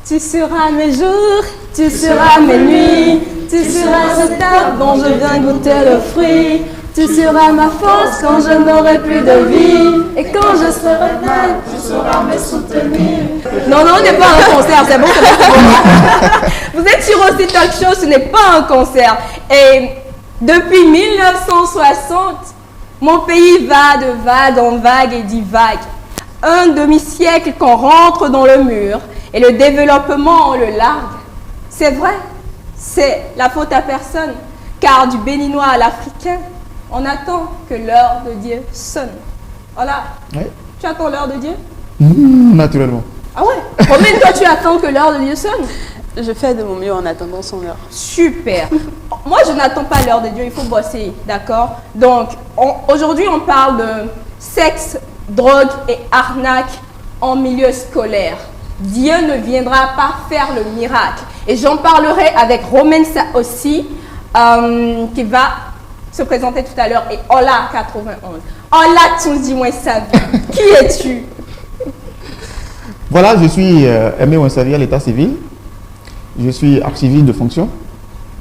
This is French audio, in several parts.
Tu seras mes jours, tu seras mes nuits, tu seras cet arbre dont je viens goûter le fruit. Tu seras ma force quand je n'aurai plus de vie. Et quand je serai mal, tu sauras me soutenir. Non, on n'est pas un concert, c'est bon, c'est bon. Vous êtes sur Aussi Talk Show, ce n'est pas un concert. Et depuis 1960, mon pays va de vague en vague et divague. Un demi-siècle qu'on rentre dans le mur et le développement, on le largue. C'est vrai, c'est la faute à personne, car du béninois à l'africain, on attend que l'heure de Dieu sonne. Voilà. Oui. Tu attends l'heure de Dieu? Naturellement. Ah ouais? Combien de toi tu attends que l'heure de Dieu sonne? Je fais de mon mieux en attendant son heure. Super. Moi, je n'attends pas l'heure de Dieu, il faut bosser, d'accord? Donc, aujourd'hui, on parle de sexe, drogue et arnaque en milieu scolaire. Dieu ne viendra pas faire le miracle. Et j'en parlerai avec Romaine aussi, qui va se présenter tout à l'heure, et Ola 91. Ola, tu me dis moi ça. Qui es-tu? Voilà, je suis Aimé Ouinsavi à l'état civil. Je suis archiviste de fonction.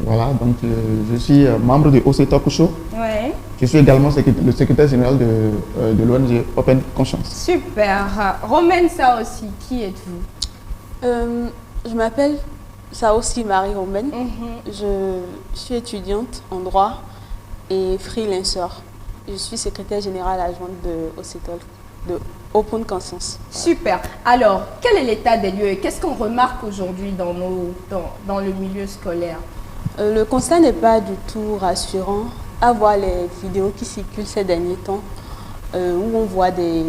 Voilà, donc je suis membre de OC Talk Show. Ouais. Je suis également le secrétaire général de l'ONG Open Conscience. Super. Romaine, ça aussi, qui êtes-vous? Je m'appelle ça aussi Marie Romaine. Je suis étudiante en droit et freelancer. Je suis secrétaire générale adjointe de OCTOL, de Open Conscience. Super. Alors, quel est l'état des lieux et qu'est-ce qu'on remarque aujourd'hui dans le milieu scolaire? Le constat n'est pas du tout rassurant. À voir les vidéos qui circulent ces derniers temps, où on voit des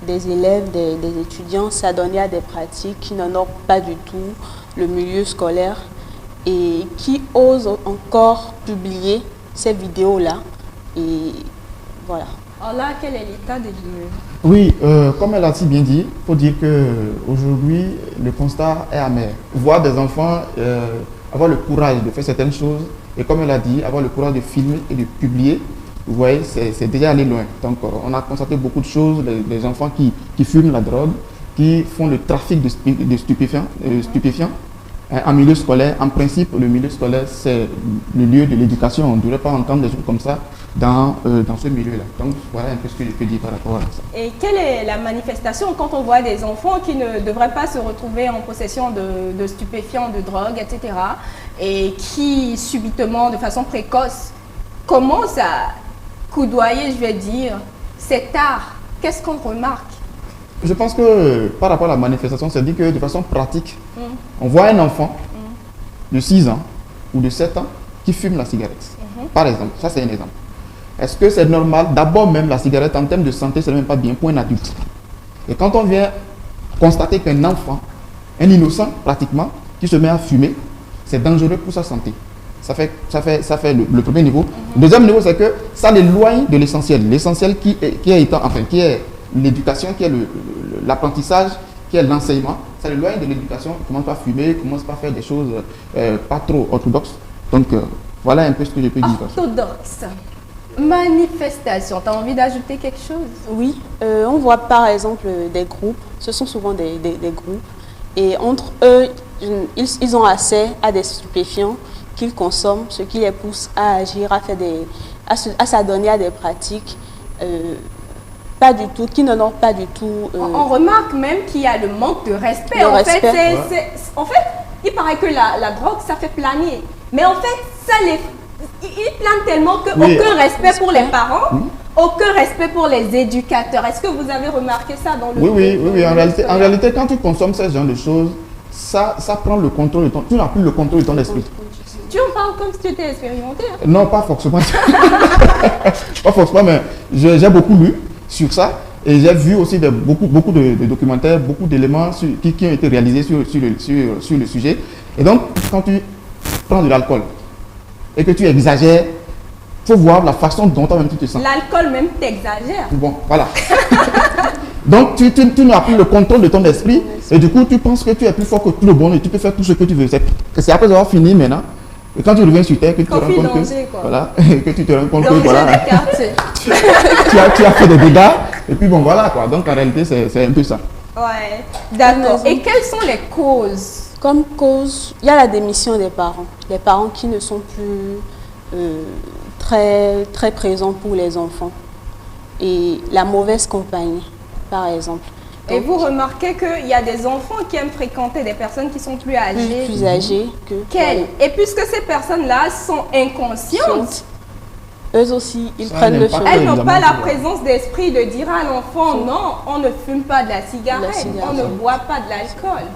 élèves, des étudiants s'adonner à des pratiques qui n'honorent pas du tout le milieu scolaire et qui osent encore publier ces vidéos-là. Et voilà. Alors là, quel est l'état des lieux? Oui, comme elle a si bien dit, il faut dire qu'aujourd'hui, le constat est amer. Voir des enfants avoir le courage de faire certaines choses et comme elle a dit, avoir le courage de filmer et de publier, vous voyez, c'est déjà aller loin. Donc, on a constaté beaucoup de choses, les enfants qui fument la drogue, qui font le trafic de stupéfiants. En milieu scolaire, en principe, le milieu scolaire, c'est le lieu de l'éducation. On ne devrait pas entendre des choses comme ça dans ce milieu-là. Donc, voilà un peu ce que je peux dire par rapport à ça. Et quelle est la manifestation quand on voit des enfants qui ne devraient pas se retrouver en possession de stupéfiants, de drogue, etc. et qui, subitement, de façon précoce, commencent à coudoyer, je vais dire, cet art? Qu'est-ce qu'on remarque? Je pense que par rapport à la manifestation, c'est dit que de façon pratique, on voit un enfant de 6 ans ou de 7 ans qui fume la cigarette. Par exemple, ça c'est un exemple. Est-ce que c'est normal? D'abord même la cigarette en termes de santé, c'est même pas bien pour un adulte. Et quand on vient constater qu'un enfant, un innocent pratiquement, qui se met à fumer, c'est dangereux pour sa santé. Ça fait le premier niveau. Le deuxième niveau, c'est que ça l'éloigne de l'essentiel. L'essentiel qui est l'éducation, qui est l'apprentissage, qui est l'enseignement. Ça l'éloigne de l'éducation. Il commence pas à fumer, il commence pas à faire des choses pas trop orthodoxes. Donc, voilà un peu ce que je peux dire. Orthodoxe. Manifestation. Tu as envie d'ajouter quelque chose? Oui, on voit par exemple des groupes. Ce sont souvent des groupes. Et entre eux, ils ont accès à des stupéfiants qu'ils consomment, ce qui les pousse à agir, à s'adonner à des pratiques pas du tout, qui n'honorent pas du tout. On remarque même qu'il y a le manque de respect. En fait, il paraît que la drogue, ça fait planer. Mais en fait, ils planent tellement qu'aucun respect pour les parents, aucun respect pour les éducateurs. Est-ce que vous avez remarqué ça dans le Oui. En réalité, quand tu consommes ce genre de choses, ça prend le contrôle de ton... Tu n'as plus le contrôle de ton esprit. Tu en parles comme si tu étais expérimenté. Hein? Non, pas forcément. Pas forcément, mais j'ai beaucoup lu sur ça. Et j'ai vu aussi beaucoup de documentaires, beaucoup d'éléments qui ont été réalisés sur le sujet. Et donc, quand tu prends de l'alcool et que tu exagères, il faut voir la façon dont toi-même tu te sens. L'alcool même t'exagère. Bon, voilà. Donc, tu n'as plus le contrôle de ton esprit et du coup, tu penses que tu es plus fort que tout le monde et tu peux faire tout ce que tu veux. C'est après avoir fini maintenant. Et quand tu reviens sur terre, que tu te rends compte que, voilà, que tu te rends compte que voilà, tu as fait des dégâts et puis bon voilà quoi. Donc en réalité c'est un peu ça. Ouais, d'accord. Et quelles sont les causes Comme cause, il y a la démission des parents. Les parents qui ne sont plus très présents pour les enfants. Et la mauvaise compagnie, par exemple. Et vous remarquez qu'il y a des enfants qui aiment fréquenter des personnes qui sont plus âgées. Plus âgées que... Quelles? Et puisque ces personnes-là sont inconscientes, eux aussi, ils Ça prennent le n'impacte chemin. elles n'ont pas la évidemment, présence d'esprit de dire à l'enfant, non, on ne fume pas de la cigarette, on ne boit pas de l'alcool.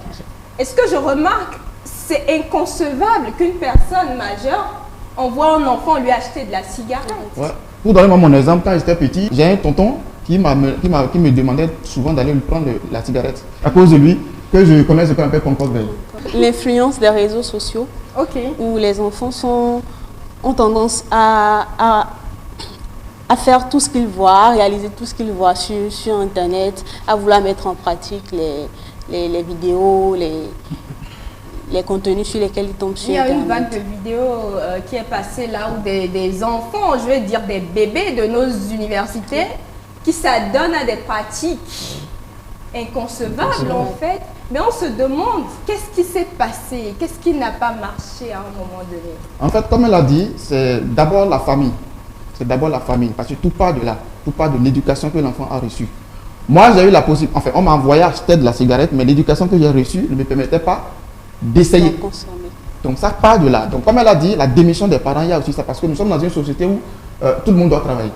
Est-ce que je remarque, c'est inconcevable qu'une personne majeure envoie un enfant lui acheter de la cigarette. Ouais. Pour donner moi mon exemple, quand j'étais petit, j'ai un tonton qui me demandait souvent d'aller lui prendre la cigarette. À cause de lui, que je connais ce qu'on appelle Concorde Vert. L'influence des réseaux sociaux, Ok. où les enfants ont tendance à faire tout ce qu'ils voient, à réaliser tout ce qu'ils voient sur Internet, à vouloir mettre en pratique les vidéos, les contenus sur lesquels ils tombent sur Il y a Internet. une vague de vidéos qui est passée là où des enfants, je vais dire des bébés de nos universités, qui s'adonnent à des pratiques inconcevables en fait. Mais on se demande qu'est-ce qui s'est passé, qu'est-ce qui n'a pas marché à un moment donné. En fait, comme elle a dit, c'est d'abord la famille. C'est d'abord la famille, parce que tout part de là, tout part de l'éducation que l'enfant a reçue. Moi, j'ai eu la possibilité, enfin, on m'a envoyé acheter de la cigarette, mais l'éducation que j'ai reçue ne me permettait pas d'essayer. Donc ça part de là. Donc comme elle a dit, la démission des parents, il y a aussi ça, parce que nous sommes dans une société où tout le monde doit travailler.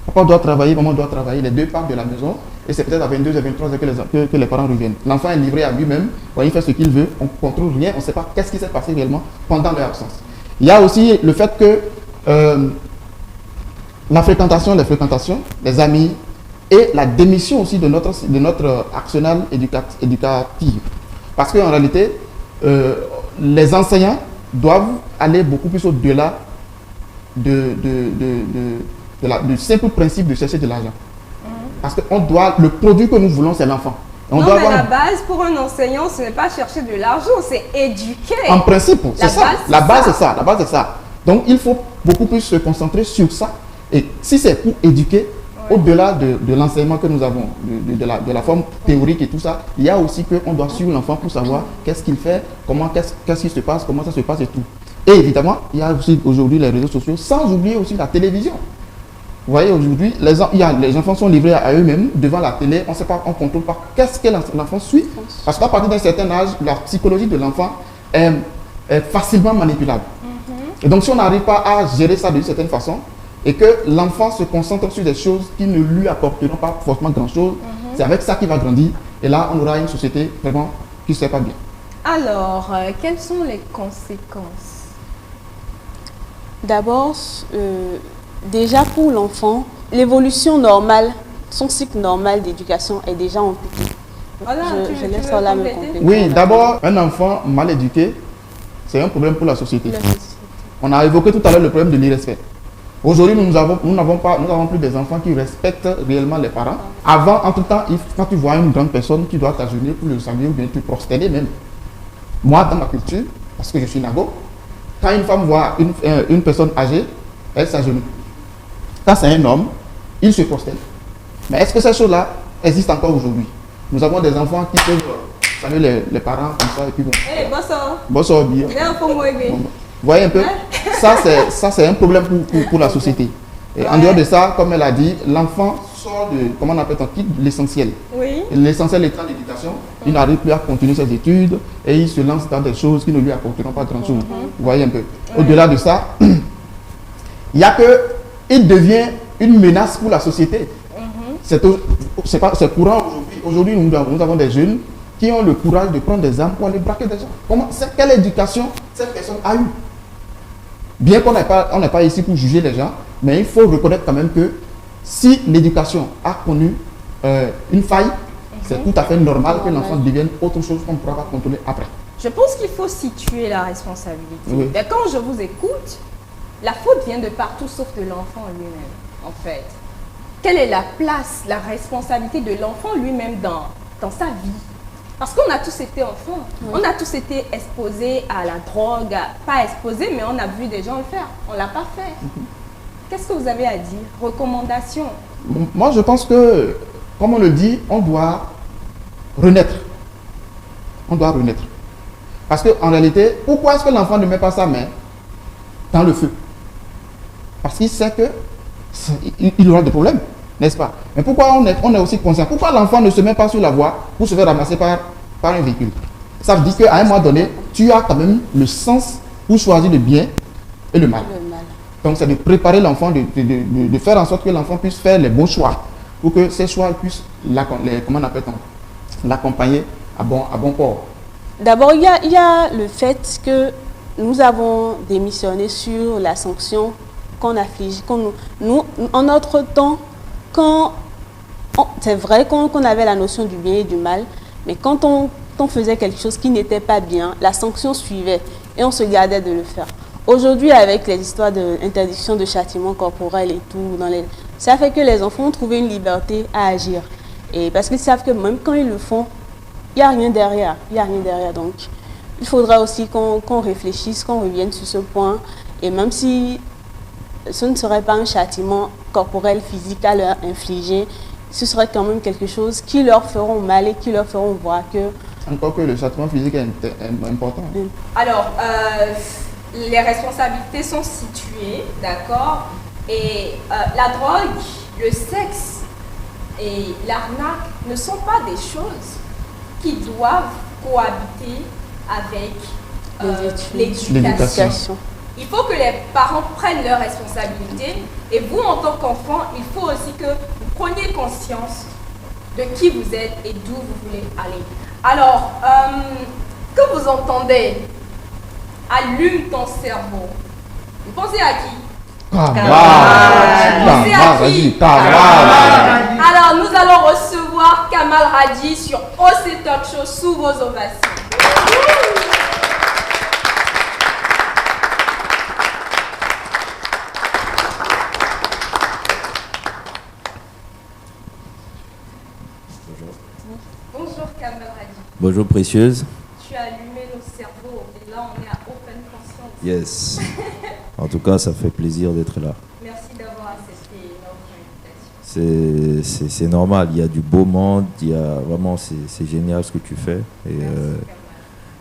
Papa doit travailler, maman doit travailler, les deux partent de la maison, et c'est peut-être à 22 et 23 heures que les parents reviennent. L'enfant est livré à lui-même, il fait ce qu'il veut, on ne contrôle rien, on ne sait pas qu'est-ce qui s'est passé réellement pendant leur absence. Il y a aussi le fait que la fréquentation, les amis, et la démission aussi de notre arsenal éducatif. Parce qu'en réalité, les enseignants doivent aller beaucoup plus au-delà du simple principe de chercher de l'argent. Parce que le produit que nous voulons, c'est l'enfant. Non, mais la base pour un enseignant, ce n'est pas chercher de l'argent, c'est éduquer. En principe, c'est ça. La base, c'est ça. Donc, il faut beaucoup plus se concentrer sur ça. Et si c'est pour éduquer, au-delà de l'enseignement que nous avons, de la forme théorique et tout ça, il y a aussi qu'on doit suivre l'enfant pour savoir qu'est-ce qu'il fait, qu'est-ce qui se passe, comment ça se passe et tout. Et évidemment, il y a aussi aujourd'hui les réseaux sociaux, sans oublier aussi la télévision. Vous voyez, aujourd'hui, les enfants sont livrés à eux-mêmes devant la télé, on ne sait pas, on ne contrôle pas qu'est-ce que l'enfant suit. Parce qu'à partir d'un certain âge, la psychologie de l'enfant est facilement manipulable. Et donc, si on n'arrive pas à gérer ça d'une certaine façon, et que l'enfant se concentre sur des choses qui ne lui apporteront pas forcément grand-chose, c'est avec ça qu'il va grandir. Et là, on aura une société vraiment qui ne sait pas bien. Alors, quelles sont les conséquences? D'abord, déjà pour l'enfant, l'évolution normale, son cycle normal d'éducation est déjà amputé. Voilà, je laisse ça là me compléter. Oui, d'abord, un enfant mal éduqué, c'est un problème pour la société. On a évoqué tout à l'heure le problème de l'irrespect. Aujourd'hui, nous n'avons plus des enfants qui respectent réellement les parents. Avant, entre-temps, quand tu vois une grande personne, tu dois t'agenouiller pour le saluer ou bien te prosterner même. Moi, dans ma culture, parce que je suis Nago, quand une femme voit une personne âgée, elle s'agenouille. Quand c'est un homme, il se prosterne. Mais est-ce que ces choses-là existent encore aujourd'hui? Nous avons des enfants qui peuvent saluer les parents comme ça et puis bon. Hey, bonsoir. Bonsoir, bien. Vous voyez un peu? Ça, c'est un problème pour la société. Et en dehors de ça, comme elle a dit, l'enfant sort de, comment on appelle ça, l'essentiel. Oui. L'essentiel étant l'éducation, il n'arrive plus à continuer ses études et il se lance dans des choses qui ne lui apporteront pas grand-chose. Vous voyez un peu? Au-delà de ça, il y a qu'il devient une menace pour la société. C'est courant aujourd'hui. Aujourd'hui, nous avons des jeunes qui ont le courage de prendre des armes pour aller braquer des gens. Quelle éducation cette personne a eue? Bien qu'on n'est pas ici pour juger les gens, mais il faut reconnaître quand même que si l'éducation a connu une faille, c'est tout à fait normal que l'enfant devienne autre chose qu'on ne pourra pas contrôler après. Je pense qu'il faut situer la responsabilité. Oui. Mais quand je vous écoute, la faute vient de partout sauf de l'enfant lui-même, en fait. Quelle est la place, la responsabilité de l'enfant lui-même dans sa vie? Parce qu'on a tous été enfants, on a tous été exposés à la drogue, pas exposés, mais on a vu des gens le faire, on ne l'a pas fait. Qu'est-ce que vous avez à dire? Recommandations? Moi, je pense que, comme on le dit, on doit renaître. On doit renaître. Parce qu'en réalité, pourquoi est-ce que l'enfant ne met pas sa main dans le feu? Parce qu'il sait que il aura des problèmes, n'est-ce pas? Mais pourquoi on est aussi conscient? Pourquoi l'enfant ne se met pas sur la voie pour se faire ramasser par un véhicule? Ça veut dire qu'à un moment donné, tu as quand même le sens pour choisir le bien et le mal. Donc c'est de préparer l'enfant, de faire en sorte que l'enfant puisse faire les bons choix, pour que ces choix puissent l'accompagner à bon port. D'abord, il y a le fait que nous avons démissionné sur la sanction qu'on afflige. Nous, en notre temps, c'est vrai qu'on avait la notion du bien et du mal, mais quand on faisait quelque chose qui n'était pas bien, la sanction suivait et on se gardait de le faire. Aujourd'hui, avec les histoires d'interdiction de châtiment corporel et tout, ça fait que les enfants ont trouvé une liberté à agir. Et parce qu'ils savent que même quand ils le font, il n'y a rien derrière. Donc, il faudra aussi qu'on réfléchisse, qu'on revienne sur ce point. Et même si ce ne serait pas un châtiment corporel, physique à leur infliger, ce serait quand même quelque chose qui leur feront mal et qui leur feront voir que... Encore que le châtiment physique est important. Alors, les responsabilités sont situées, d'accord? Et la drogue, le sexe et l'arnaque ne sont pas des choses qui doivent cohabiter avec l'éducation. Il faut que les parents prennent leurs responsabilités et vous, en tant qu'enfant, il faut aussi que vous preniez conscience de qui vous êtes et d'où vous voulez aller. Alors, que vous entendez allume ton cerveau, vous pensez à qui? Alors, nous allons recevoir Kamal Hadi sur OC Talk Show sous vos ovations. Bonjour Kamal Hadi. Bonjour précieuse. Tu as allumé nos cerveaux et là on est à open conscience. Yes. En tout cas, ça fait plaisir d'être là. Merci d'avoir accepté notre invitation. C'est normal, il y a du beau monde, il y a vraiment, c'est génial ce que tu fais. Et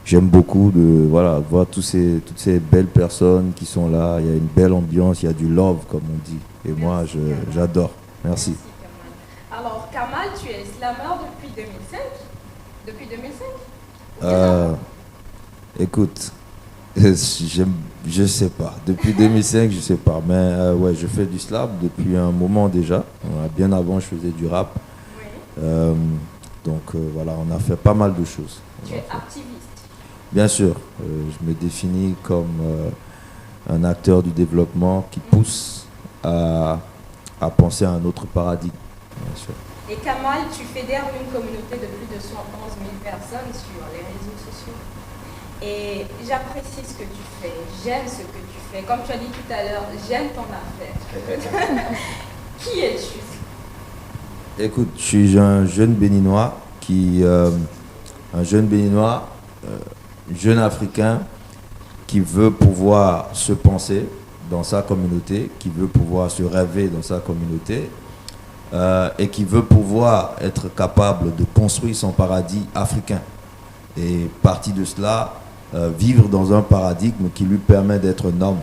j'aime beaucoup de voir toutes ces belles personnes qui sont là. Il y a une belle ambiance, il y a du love comme on dit. Et moi, j'adore. Merci. Kamal. Alors Kamal, tu es slammer depuis 2005 Depuis 2005 Écoute, je sais pas. Depuis 2005, je sais pas. Mais ouais, je fais du slam depuis un moment déjà. Bien avant, je faisais du rap. Oui. Donc voilà, on a fait pas mal de choses. Tu es activiste. Bien sûr. Je me définis comme un acteur du développement qui pousse à penser à un autre paradigme. Bien sûr. Et Kamal, tu fédères une communauté de plus de 111 000 personnes sur les réseaux sociaux. Et j'apprécie ce que tu fais, j'aime ce que tu fais. Comme tu as dit tout à l'heure, j'aime ton affaire. Qui es-tu? Écoute, je suis un jeune béninois jeune africain qui veut pouvoir se penser dans sa communauté, qui veut pouvoir se rêver dans sa communauté et qui veut pouvoir être capable de construire son paradis africain. Et partie de cela, vivre dans un paradigme qui lui permet d'être un homme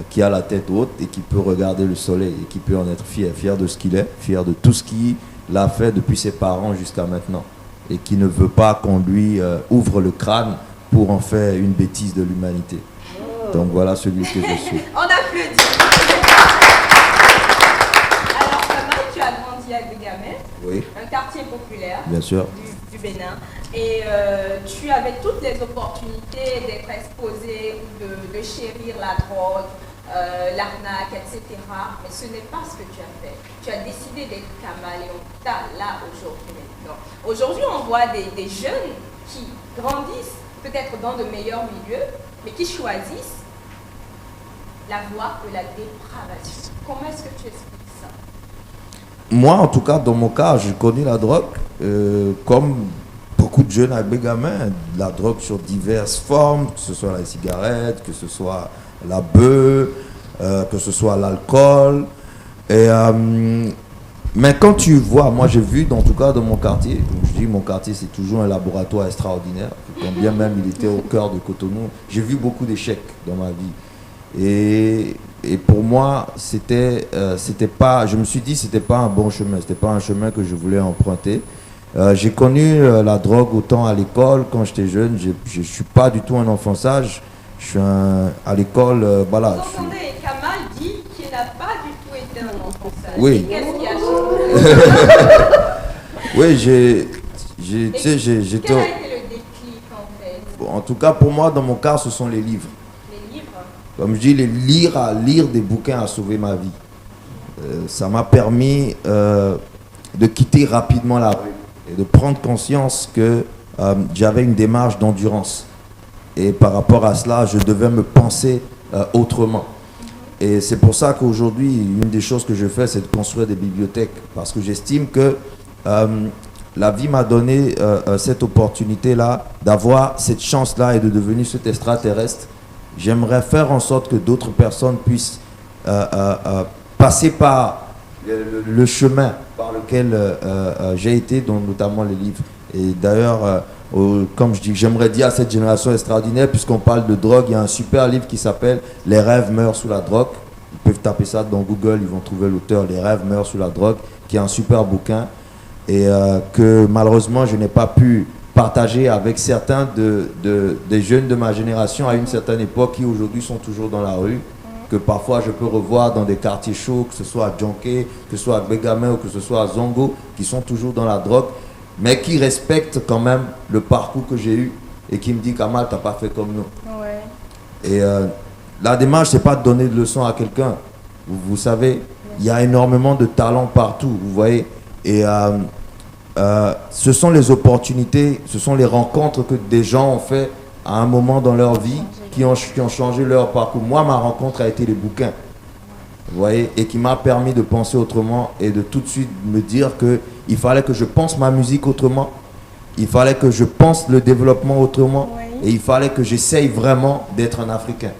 qui a la tête haute et qui peut regarder le soleil et qui peut en être fier de ce qu'il est, fier de tout ce qu'il a fait depuis ses parents jusqu'à maintenant et qui ne veut pas qu'on lui ouvre le crâne pour en faire une bêtise de l'humanité. Donc voilà celui que je suis. On applaudit. Alors Kamal, tu as grandi à Bégamé, Oui. un quartier populaire. Bien sûr. Du Bénin. Et tu avais toutes les opportunités d'être exposé ou de chérir la drogue, l'arnaque, etc. Mais ce n'est pas ce que tu as fait. Tu as décidé d'être caméléon là aujourd'hui maintenant. Aujourd'hui, on voit des jeunes qui grandissent peut-être dans de meilleurs milieux, mais qui choisissent la voie de la dépravation. Comment est-ce que tu expliques ça? Moi, en tout cas, dans mon cas, je connais la drogue comme beaucoup de jeunes à Bégamin, la drogue sur diverses formes, que ce soit la cigarette, que ce soit la beuh, que ce soit l'alcool. Et Mais quand tu vois, moi j'ai vu, en tout cas dans mon quartier, comme je dis, mon quartier c'est toujours un laboratoire extraordinaire. Quand bien même il était au cœur de Cotonou, j'ai vu beaucoup d'échecs dans ma vie. Et pour moi, c'était pas, je me suis dit, c'était pas un bon chemin, c'était pas un chemin que je voulais emprunter. J'ai connu la drogue autant à l'école quand j'étais jeune. Je suis pas du tout un enfant sage. Je suis à l'école, voilà. Vous entendez, Kamal dit qu'il n'a pas du tout été un enfant sage. Oui. Qu'est-ce qui a changé? Oui, tu sais, j'ai Quel a été le déclic en fait? en tout cas, pour moi, dans mon cas, ce sont les livres. Les livres? Comme je dis, lire des bouquins a sauvé ma vie. Ça m'a permis de quitter rapidement la rue et de prendre conscience que j'avais une démarche d'endurance. Et par rapport à cela, je devais me penser autrement. Et c'est pour ça qu'aujourd'hui, une des choses que je fais, c'est de construire des bibliothèques. Parce que j'estime que la vie m'a donné cette opportunité-là, d'avoir cette chance-là et de devenir cet extraterrestre. J'aimerais faire en sorte que d'autres personnes puissent passer par le chemin par lequel j'ai été, dont notamment les livres. Et d'ailleurs, comme je dis, j'aimerais dire à cette génération extraordinaire, puisqu'on parle de drogue, il y a un super livre qui s'appelle « Les rêves meurent sous la drogue ». Ils peuvent taper ça dans Google, ils vont trouver l'auteur « Les rêves meurent sous la drogue », qui est un super bouquin et que malheureusement je n'ai pas pu partager avec certains des jeunes de ma génération à une certaine époque qui aujourd'hui sont toujours dans la rue, que parfois je peux revoir dans des quartiers chauds, que ce soit à Djonké, que ce soit à Begamé ou que ce soit à Zongo, qui sont toujours dans la drogue, mais qui respectent quand même le parcours que j'ai eu et qui me dit Kamal, t'as pas fait comme nous. Ouais. Et la démarche, c'est pas de donner de leçons à quelqu'un. Vous savez, il y a énormément de talents partout, vous voyez. Et ce sont les opportunités, ce sont les rencontres que des gens ont fait à un moment dans leur vie qui ont changé leur parcours. Moi, ma rencontre a été les bouquins, vous voyez, et qui m'a permis de penser autrement et de tout de suite me dire qu'il fallait que je pense ma musique autrement, il fallait que je pense le développement autrement, et il fallait que j'essaye vraiment d'être un Africain.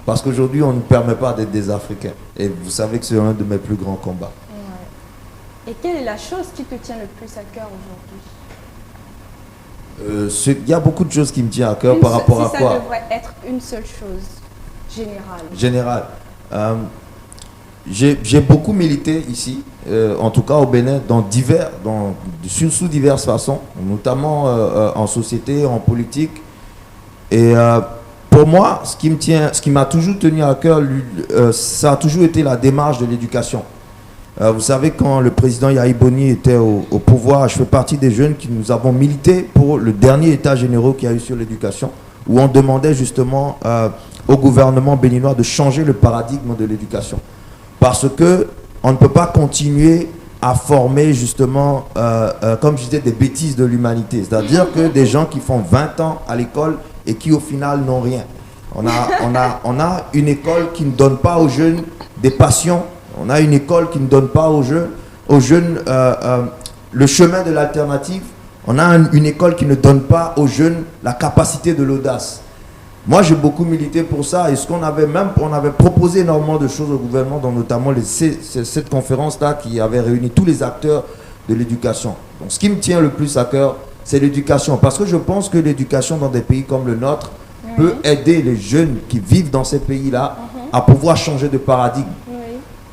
Parce qu'aujourd'hui, on ne nous permet pas d'être des Africains. Et vous savez que c'est un de mes plus grands combats. Ouais. Et quelle est la chose qui te tient le plus à cœur aujourd'hui? Il y a beaucoup de choses qui me tiennent à cœur par rapport à quoi? Ça devrait être une seule chose, générale. Général. J'ai beaucoup milité ici, en tout cas au Bénin, sous diverses façons, notamment en société, en politique. Et pour moi, ce qui m'a toujours tenu à cœur, ça a toujours été la démarche de l'éducation. Vous savez, quand le président Yahi Boni était au pouvoir, je fais partie des jeunes qui nous avons milité pour le dernier état généraux qu'il y a eu sur l'éducation, où on demandait justement au gouvernement béninois de changer le paradigme de l'éducation. Parce que on ne peut pas continuer à former justement, comme je disais, des bêtises de l'humanité. C'est-à-dire que des gens qui font 20 ans à l'école et qui au final n'ont rien. On a une école qui ne donne pas aux jeunes des passions. On a une école qui ne donne pas aux jeunes le chemin de l'alternative. On a une école qui ne donne pas aux jeunes la capacité de l'audace. Moi, j'ai beaucoup milité pour ça. Et on avait proposé énormément de choses au gouvernement, dont notamment cette conférence-là qui avait réuni tous les acteurs de l'éducation. Donc, ce qui me tient le plus à cœur, c'est l'éducation. Parce que je pense que l'éducation dans des pays comme le nôtre peut aider les jeunes qui vivent dans ces pays-là à pouvoir changer de paradigme,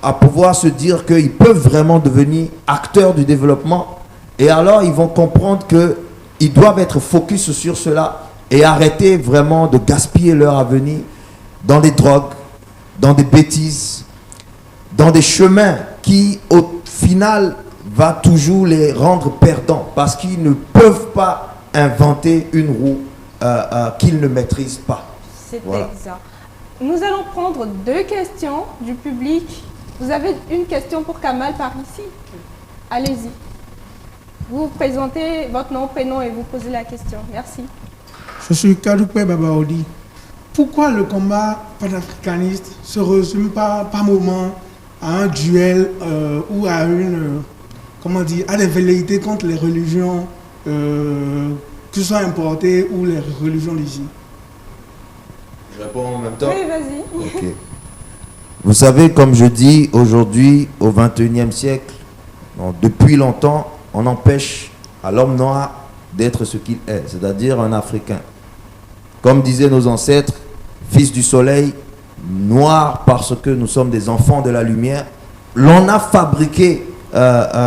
à pouvoir se dire qu'ils peuvent vraiment devenir acteurs du développement. Et alors, ils vont comprendre qu'ils doivent être focus sur cela et arrêter vraiment de gaspiller leur avenir dans des drogues, dans des bêtises, dans des chemins qui, au final, va toujours les rendre perdants parce qu'ils ne peuvent pas inventer une roue qu'ils ne maîtrisent pas. C'est exact. Nous allons prendre 2 questions du public. Vous avez une question pour Kamal par ici? Allez-y. Vous présentez votre nom, prénom et vous posez la question. Merci. Je suis Kadoupe Babaoli. Pourquoi le combat panafricaniste se résume pas par moment à un duel ou à à des velléités contre les religions, que ce soit importées ou les religions d'ici? Je réponds en même temps? Oui, vas-y. Okay. Vous savez, comme je dis, aujourd'hui, au XXIe siècle, Donc, depuis longtemps, on empêche à l'homme noir d'être ce qu'il est, c'est-à-dire un Africain. Comme disaient nos ancêtres, fils du soleil, noir parce que nous sommes des enfants de la lumière. L'on a fabriqué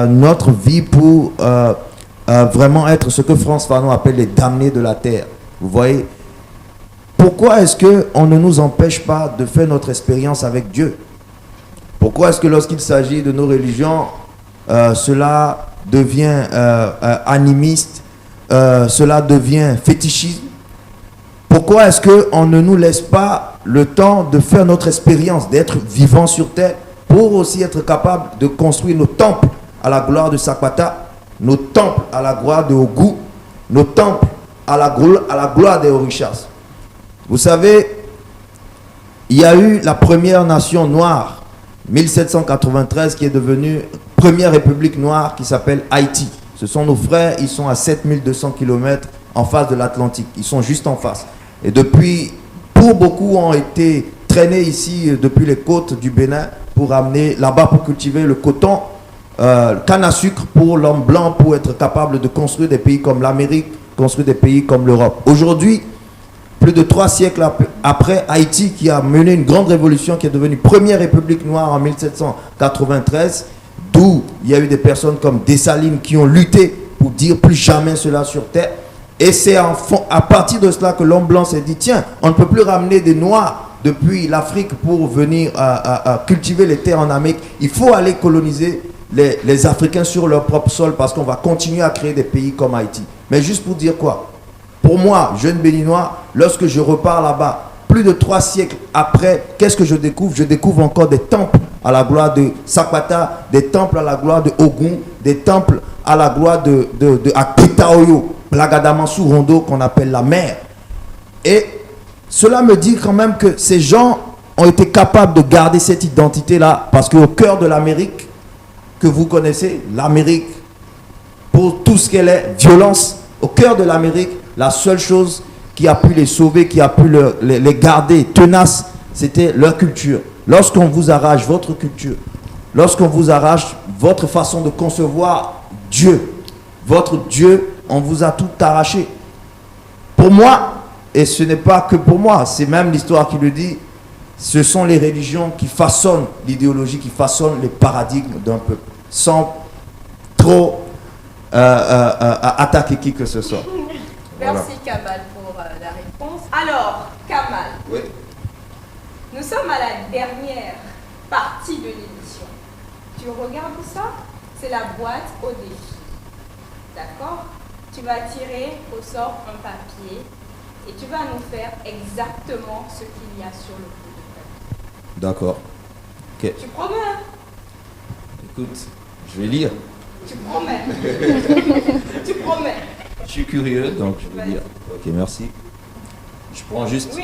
notre vie pour vraiment être ce que Frantz Fanon appelle les damnés de la terre. Vous voyez? Pourquoi est-ce qu'on ne nous empêche pas de faire notre expérience avec Dieu? Pourquoi est-ce que lorsqu'il s'agit de nos religions, cela devient animiste, cela devient fétichisme? Pourquoi est-ce qu'on ne nous laisse pas le temps de faire notre expérience, d'être vivant sur terre, pour aussi être capable de construire nos temples à la gloire de Sakwata, nos temples à la gloire de Ogou, nos temples à la gloire des Orishas? Vous savez, il y a eu la première nation noire, 1793, qui est devenue première république noire, qui s'appelle Haïti. Ce sont nos frères, ils sont à 7200 km en face de l'Atlantique. Ils sont juste en face. Et depuis, pour beaucoup ont été traînés ici depuis les côtes du Bénin pour amener là-bas pour cultiver le coton, canne à sucre pour l'homme blanc, pour être capable de construire des pays comme l'Amérique, construire des pays comme l'Europe. Aujourd'hui, plus de 3 siècles après, Haïti, qui a mené une grande révolution, qui est devenue première république noire en 1793, d'où il y a eu des personnes comme Dessalines qui ont lutté pour dire plus jamais cela sur terre. Et c'est à partir de cela que l'homme blanc s'est dit, tiens, on ne peut plus ramener des noirs depuis l'Afrique pour venir cultiver les terres en Amérique. Il faut aller coloniser les Africains sur leur propre sol, parce qu'on va continuer à créer des pays comme Haïti. Mais juste pour dire quoi? Pour moi, jeune béninois, lorsque je repars là-bas, plus de 3 siècles après, qu'est-ce que je découvre? Je découvre encore des temples à la gloire de Sakwata, des temples à la gloire de Ogun, des temples à la gloire de Akitaoyo, Blagadamassou Rondo, qu'on appelle la mer. Et cela me dit quand même que ces gens ont été capables de garder cette identité-là, parce qu'au cœur de l'Amérique, que vous connaissez, l'Amérique, pour tout ce qu'elle est, violence, au cœur de l'Amérique, la seule chose qui a pu les sauver, qui a pu les garder tenaces, c'était leur culture. Lorsqu'on vous arrache votre culture, lorsqu'on vous arrache votre façon de concevoir Dieu, votre Dieu, on vous a tout arraché. Pour moi, et ce n'est pas que pour moi, c'est même l'histoire qui le dit, ce sont les religions qui façonnent l'idéologie, qui façonnent les paradigmes d'un peuple, sans trop attaquer qui que ce soit. Merci Kamal pour la réponse. Alors, Kamal, oui. Nous sommes à la dernière partie de l'émission. Tu regardes ça? C'est la boîte au défi. D'accord? Tu vas tirer au sort un papier et tu vas nous faire exactement ce qu'il y a sur le bout de papier. D'accord. Ok. Tu promets, hein? Écoute, je vais lire. Tu promets. Tu promets. Je suis curieux, donc je vais lire. Ok, merci. Je prends juste... Oui.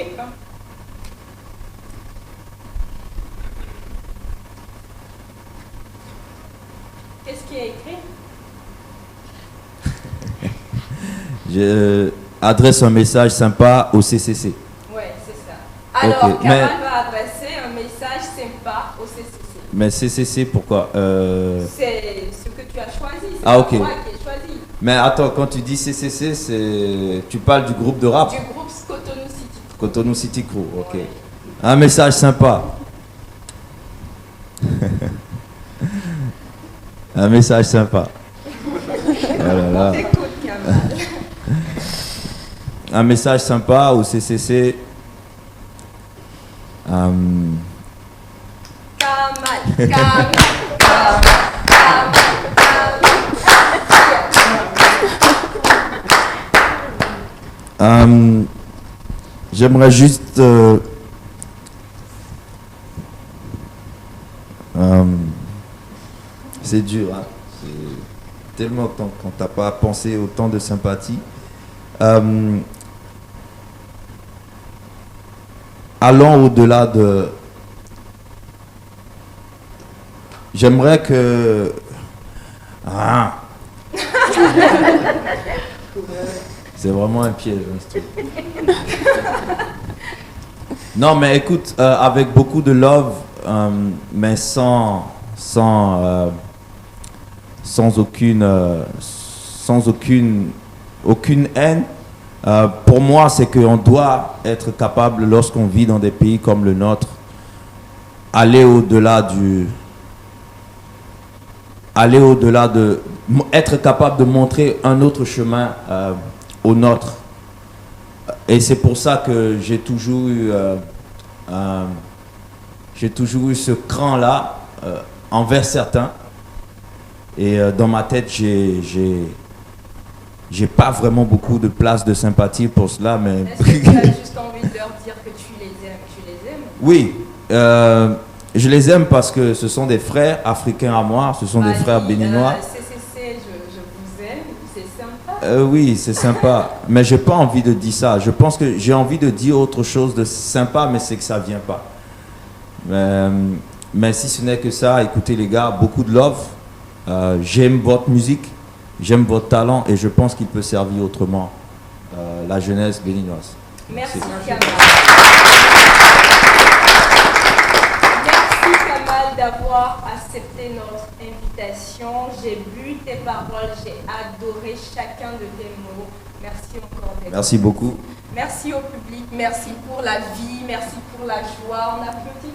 Qu'est-ce qui est écrit? Je adresse un message sympa au CCC. Oui, c'est ça. Alors, Okay, Kamal va adresser un message sympa au CCC. Mais CCC, pourquoi C'est ce que tu as choisi. C'est Ah, ok. moi qui ai choisi. Mais attends, quand tu dis CCC, tu parles du groupe de rap Du groupe Cotonou City. Cotonou City Crew, ok. Ouais. Un message sympa. Un message sympa. Oh là là. Écoute, Kamal. Un message sympa au CCC. Kamal. J'aimerais juste c'est dur, hein? C'est tellement quand t'as pas pensé autant de sympathie. Allons au-delà de... J'aimerais que... Ah. C'est vraiment un piège, hein, ce truc. Non, mais écoute, avec beaucoup de love, mais sans sans aucune haine. Pour moi, c'est qu'on doit être capable, lorsqu'on vit dans des pays comme le nôtre, aller au-delà être capable de montrer un autre chemin au nôtre. Et c'est pour ça que j'ai toujours eu ce cran-là envers certains. Et dans ma tête, j'ai pas vraiment beaucoup de place de sympathie pour cela, mais... Est-ce que tu as juste envie de leur dire que tu les aimes? Oui, je les aime parce que ce sont des frères africains à moi, ce sont des frères béninois. CCC, je vous aime, c'est sympa. Oui, c'est sympa, mais j'ai pas envie de dire ça. Je pense que j'ai envie de dire autre chose de sympa, mais c'est que ça vient pas. Mais si ce n'est que ça, écoutez les gars, beaucoup de love. J'aime votre musique, j'aime votre talent et je pense qu'il peut servir autrement la jeunesse béninoise. Merci Kamal. Merci Kamal d'avoir accepté notre invitation. J'ai bu tes paroles, j'ai adoré chacun de tes mots. Merci encore d'être. Merci beaucoup. Merci au public, merci pour la vie, merci pour la joie. On applaudit.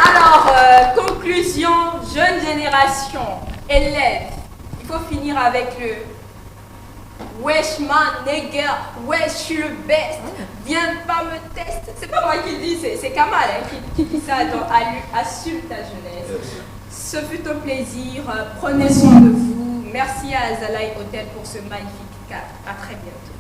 Alors, conclusion, jeune génération, élèves, il faut finir avec le wesh man, nigger, wesh, je suis le best, viens pas me tester. C'est pas moi qui le dis, c'est Kamal qui dit ça, donc assume ta jeunesse. Ce fut un plaisir, prenez soin de vous. Merci à Azalai Hotel pour ce magnifique cadre. À très bientôt.